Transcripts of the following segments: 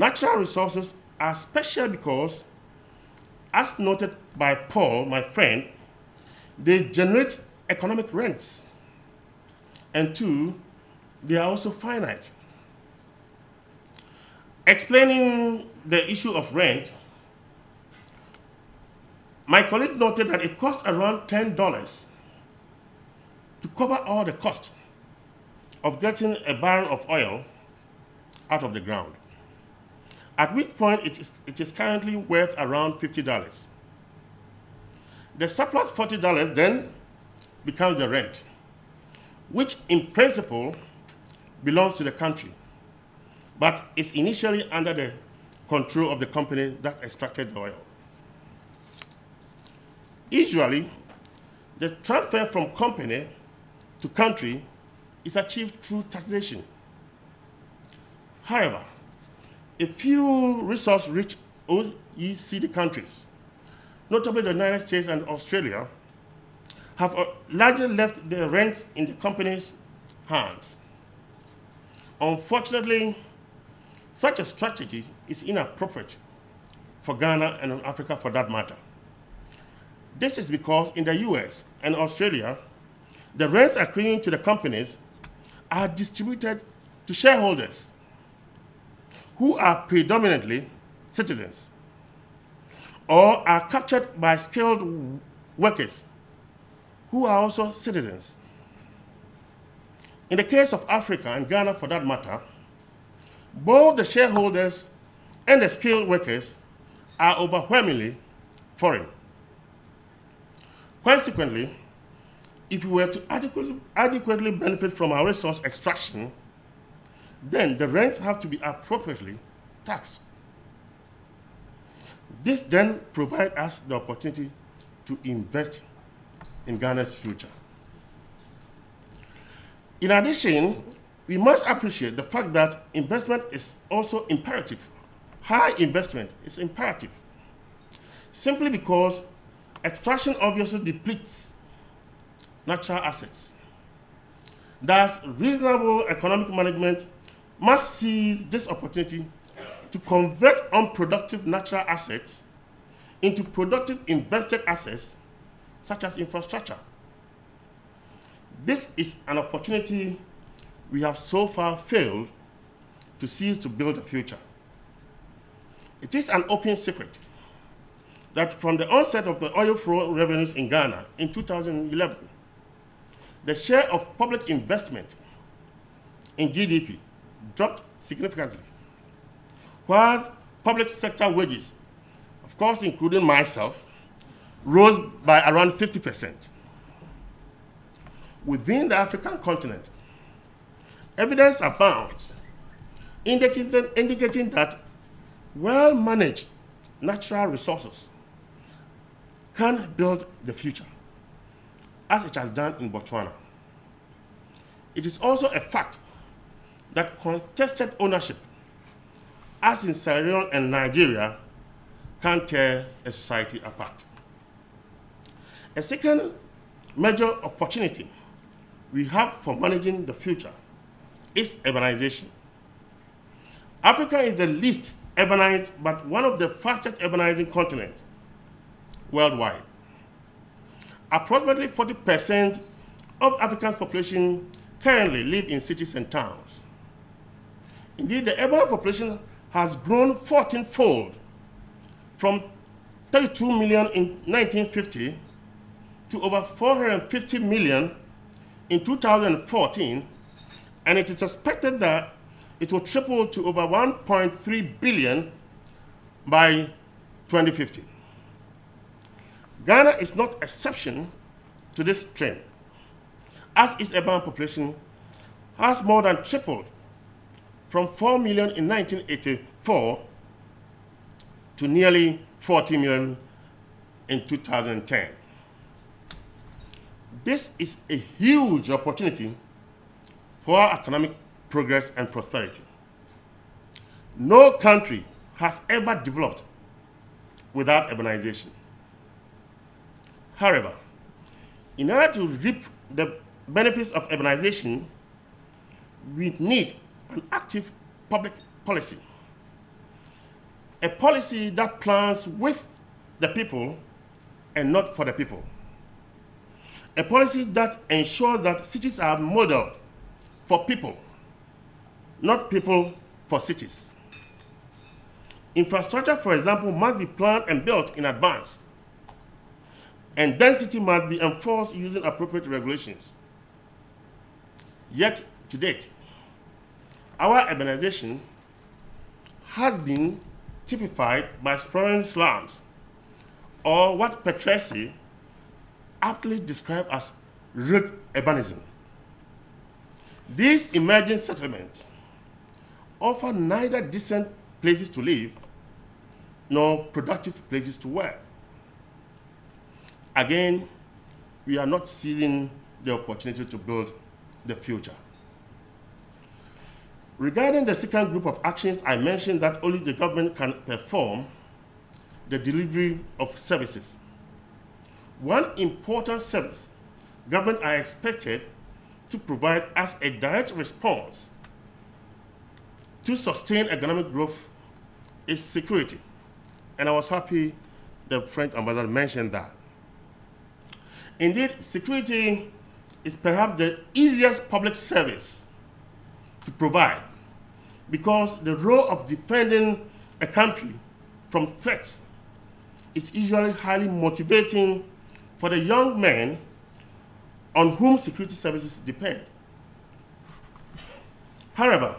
Natural resources are special because, as noted by Paul, my friend, they generate economic rents. And two, they are also finite. Explaining the issue of rent, my colleague noted that it costs around $10 to cover all the costs of getting a barrel of oil out of the ground, at which point it is currently worth around $50. The surplus $40 then becomes the rent, which in principle belongs to the country, but is initially under the control of the company that extracted the oil. Usually, the transfer from company to country is achieved through taxation. However, a few resource-rich OECD countries, notably the United States and Australia, have largely left their rents in the company's hands. Unfortunately, such a strategy is inappropriate for Ghana and Africa for that matter. This is because in the US and Australia, the rents accruing to the companies are distributed to shareholders who are predominantly citizens or are captured by skilled workers who are also citizens. In the case of Africa and Ghana for that matter, both the shareholders and the skilled workers are overwhelmingly foreign. Consequently, if we were to adequately benefit from our resource extraction, then the rents have to be appropriately taxed. This then provides us the opportunity to invest in Ghana's future. In addition, we must appreciate the fact that investment is also imperative. High investment is imperative, simply because extraction obviously depletes natural assets. Thus, reasonable economic management must seize this opportunity to convert unproductive natural assets into productive invested assets, such as infrastructure. This is an opportunity we have so far failed to seize to build a future. It is an open secret that from the onset of the oil flow revenues in Ghana in 2011, the share of public investment in GDP dropped significantly, while public sector wages, of course including myself, rose by around 50%. Within the African continent, evidence abounds indicating that well-managed natural resources can build the future, as it has done in Botswana. It is also a fact that contested ownership, as in Sierra Leone and Nigeria, can tear a society apart. A second major opportunity we have for managing the future is urbanization. Africa is the least urbanized, but one of the fastest urbanizing continents worldwide. Approximately 40% of Africa's population currently live in cities and towns. Indeed, the urban population has grown 14-fold from 32 million in 1950 to over 450 million in 2014, and it is expected that it will triple to over 1.3 billion by 2050. Ghana is not an exception to this trend, as its urban population has more than tripled from 4 million in 1984 to nearly 40 million in 2010. This is a huge opportunity for our economic progress and prosperity. No country has ever developed without urbanization. However, in order to reap the benefits of urbanization, we need an active public policy a policy that plans with the people and not for the people. A policy that ensures that cities are modeled for people, not people for cities. Infrastructure, for example, must be planned and built in advance, and density must be enforced using appropriate regulations. Yet, to date, our urbanization has been typified by sprawling slums, or what Petresi aptly described as rogue urbanism. These emerging settlements offer neither decent places to live nor productive places to work. Again, we are not seizing the opportunity to build the future. Regarding the second group of actions, I mentioned that only the government can perform the delivery of services. One important service government are expected to provide as a direct response to sustain economic growth is security. And I was happy the French ambassador mentioned that. Indeed, security is perhaps the easiest public service to provide because the role of defending a country from threats is usually highly motivating for the young men on whom security services depend. However,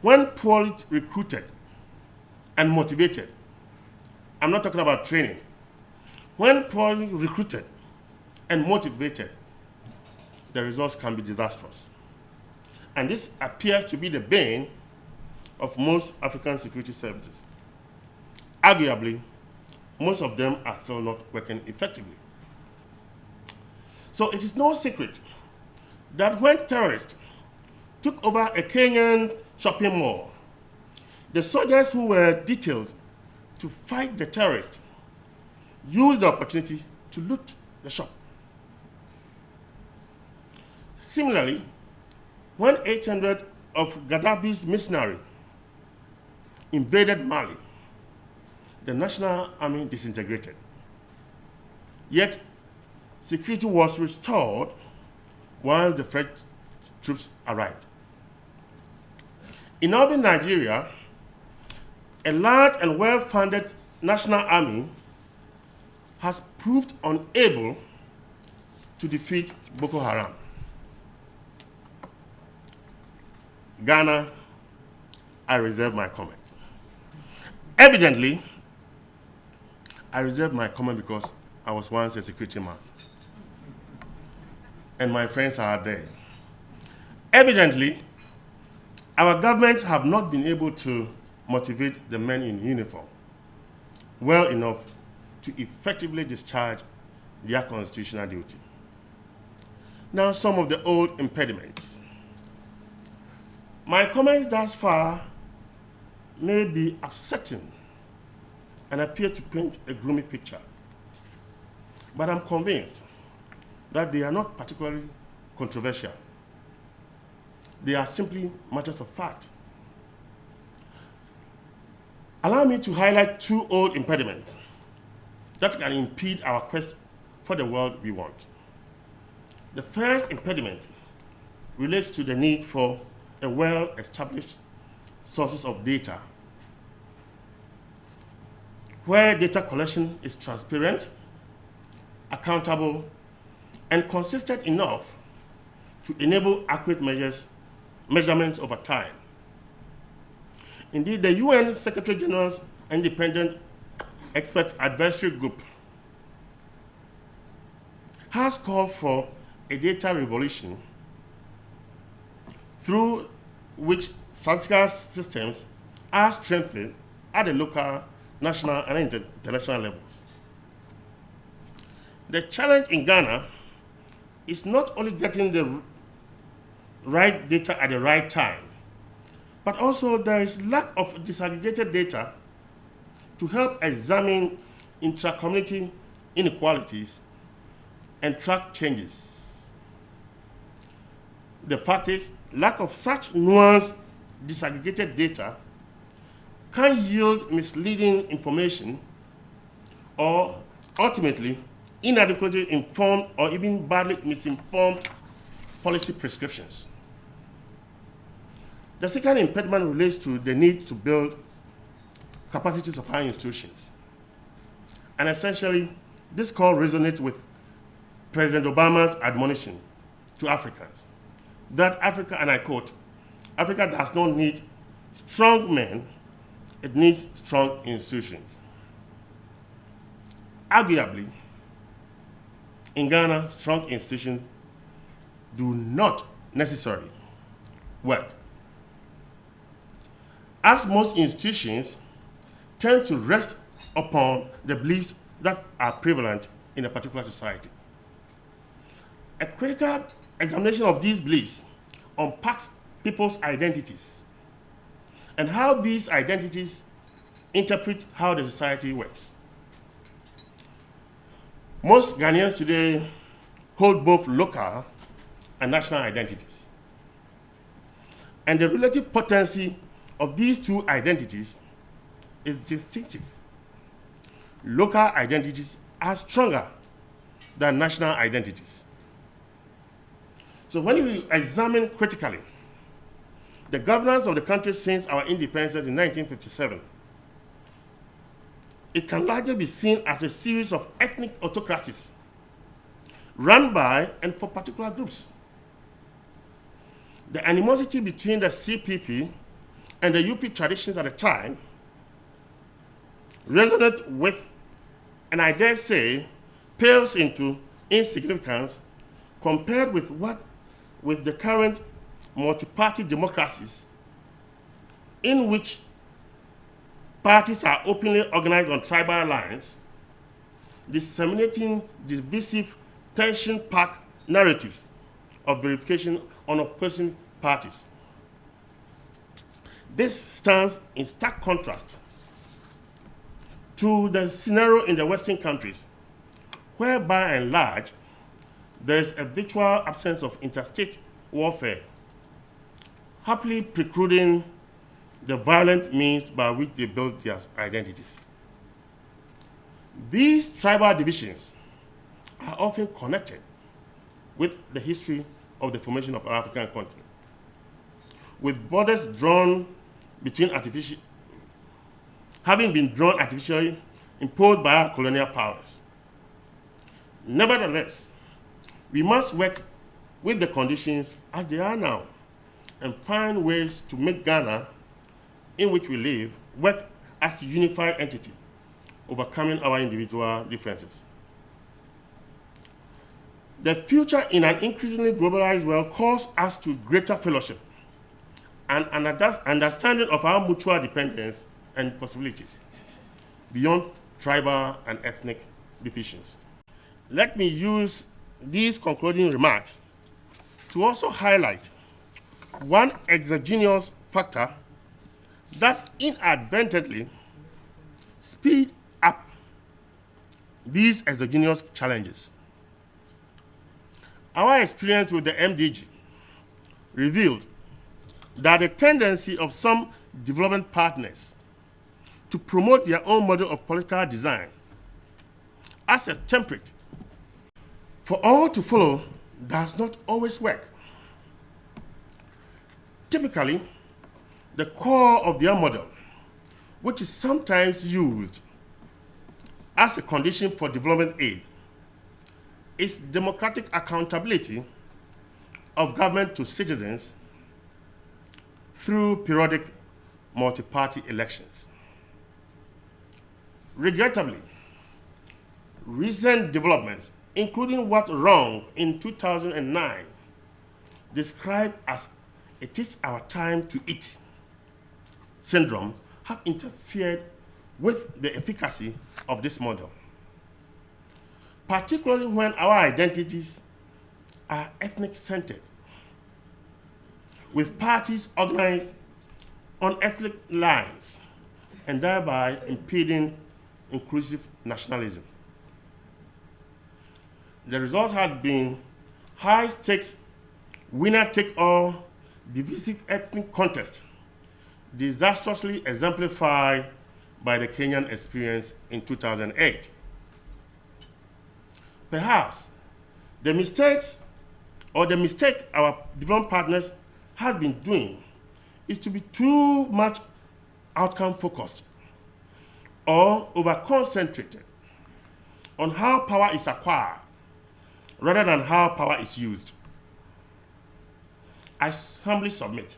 when poorly recruited and motivated, I'm not talking about training, when poorly recruited and motivated, the results can be disastrous. And this appears to be the bane of most African security services. Arguably, most of them are still not working effectively. So it is no secret that when terrorists took over a Kenyan shopping mall, the soldiers who were detailed to fight the terrorists used the opportunity to loot the shop. Similarly, when 800 of Gaddafi's mercenaries invaded Mali, the National Army disintegrated. Yet, security was restored while the French troops arrived. In northern Nigeria, a large and well-funded national army has proved unable to defeat Boko Haram. Ghana, I reserve my comment. Evidently, I reserve my comment because I was once a security man. And my friends are there. Evidently, our governments have not been able to motivate the men in uniform well enough to effectively discharge their constitutional duty. Now, some of the old impediments. My comments thus far may be upsetting and appear to paint a gloomy picture, but I'm convinced that they are not particularly controversial. They are simply matters of fact. Allow me to highlight two old impediments that can impede our quest for the world we want. The first impediment relates to the need for a well-established sources of data where data collection is transparent, accountable, and consistent enough to enable accurate measurements over time. Indeed, the UN Secretary General's Independent Expert Advisory Group has called for a data revolution through which statistical systems are strengthened at the local, national, and international levels. The challenge in Ghana is not only getting the right data at the right time, but also there is lack of disaggregated data to help examine intra-community inequalities and track changes. The fact is, lack of such nuanced disaggregated data can yield misleading information or ultimately inadequately informed or even badly misinformed policy prescriptions. The second impediment relates to the need to build capacities of our institutions. And essentially, this call resonates with President Obama's admonition to Africans that Africa, and I quote, Africa does not need strong men, it needs strong institutions. Arguably, in Ghana, strong institutions do not necessarily work, as most institutions tend to rest upon the beliefs that are prevalent in a particular society. A critical examination of these beliefs unpacks people's identities and how these identities interpret how the society works. Most Ghanaians today hold both local and national identities. And the relative potency of these two identities is distinctive. Local identities are stronger than national identities. So when you examine critically the governance of the country since our independence in 1957, it can largely be seen as a series of ethnic autocracies run by and for particular groups. The animosity between the CPP and the UP traditions at the time resonate with, and I dare say, pales into insignificance compared with the current multi-party democracies in which parties are openly organized on tribal lines, disseminating divisive, tension-packed narratives of verification on opposing parties. This stands in stark contrast to the scenario in the Western countries, where by and large, there is a virtual absence of interstate warfare, happily precluding the violent means by which they build their identities. These tribal divisions are often connected with the history of the formation of our African continent, with borders drawn between having been drawn artificially imposed by our colonial powers. Nevertheless, we must work with the conditions as they are now and find ways to make Ghana, in which we live, work as a unified entity, overcoming our individual differences. The future in an increasingly globalized world calls us to greater fellowship and an understanding of our mutual dependence and possibilities beyond tribal and ethnic divisions. Let me use these concluding remarks to also highlight one exogenous factor that inadvertently speed up these exogenous challenges. Our experience with the MDG revealed that the tendency of some development partners to promote their own model of political design as a template for all to follow does not always work. Typically, the core of their model, which is sometimes used as a condition for development aid, is democratic accountability of government to citizens through periodic multi-party elections. Regrettably, recent developments, including what wrong in 2009, described as "it is our time to eat" syndrome, have interfered with the efficacy of this model, particularly when our identities are ethnic-centered, with parties organized on ethnic lines and thereby impeding inclusive nationalism. The result has been high-stakes, winner-take-all, divisive ethnic contest disastrously exemplified by the Kenyan experience in 2008. Perhaps the mistake our development partners have been doing is to be too much outcome focused or over-concentrated on how power is acquired rather than how power is used. I humbly submit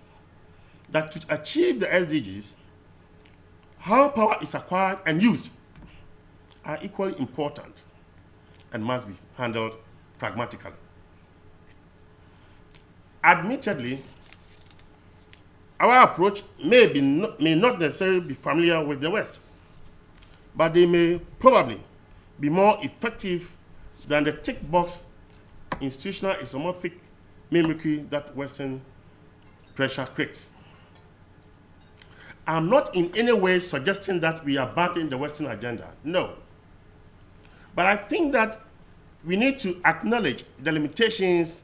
that to achieve the SDGs, how power is acquired and used are equally important and must be handled pragmatically. Admittedly, our approach may not necessarily be familiar with the West, but they may probably be more effective than the tick box institutional isomorphic mimicry that Western pressure creates. I'm not in any way suggesting that we are abandoning the Western agenda, no. But I think that we need to acknowledge the limitations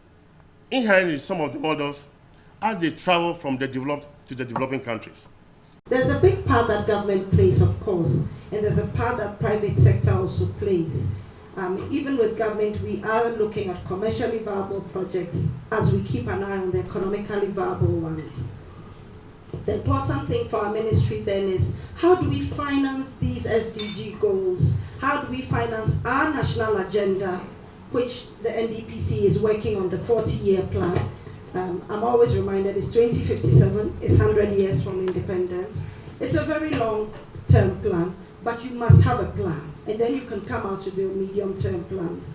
inherent in some of the models as they travel from the developed to the developing countries. There's a big part that government plays, of course, and there's a part that private sector also plays. Even with government, we are looking at commercially viable projects as we keep an eye on the economically viable ones. The important thing for our ministry then is, how do we finance these SDG goals? How do we finance our national agenda, which the NDPC is working on the 40-year plan? I'm always reminded it's 2057, it's 100 years from independence. It's a very long-term plan, but you must have a plan, and then you can come out with your medium-term plans.